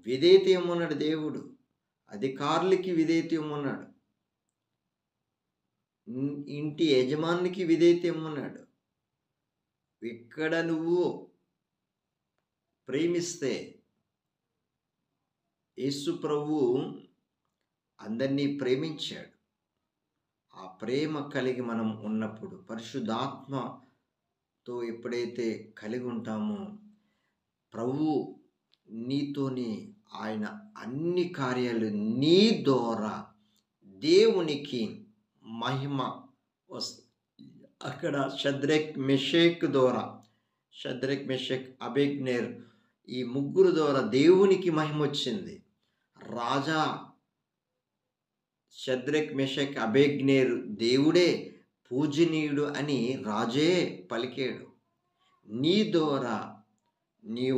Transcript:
విధేయత ఇమ్మన్నాడు దేవుడు. అధికారులకి విధేయత ఇమ్మన్నాడు. ఇంటి యజమానికి విధేయత ఇమ్మన్నాడు. ఇక్కడ నువ్వు ప్రేమిస్తే యేసు ప్రభువు అందరినీ ప్రేమించాడు. ఆ ప్రేమ కలిగి మనం ఉన్నప్పుడు పరిశుద్ధాత్మతో ఎప్పుడైతే కలిగి ఉంటామో ప్రభువు నీతోని ఆయన అన్ని కార్యాలు నీ ద్వారా దేవునికి మహిమ వస్తుంది. అక్కడ షద్రక్ మెషక్ అబేద్నెగో ఈ ముగ్గురు ద్వారా దేవునికి మహిమ వచ్చింది. రాజా షద్రక్ మెషక్ అబేద్నెగో దేవుడే పూజనీయుడు అని రాజే పలికాడు. నీ ద్వారా నీ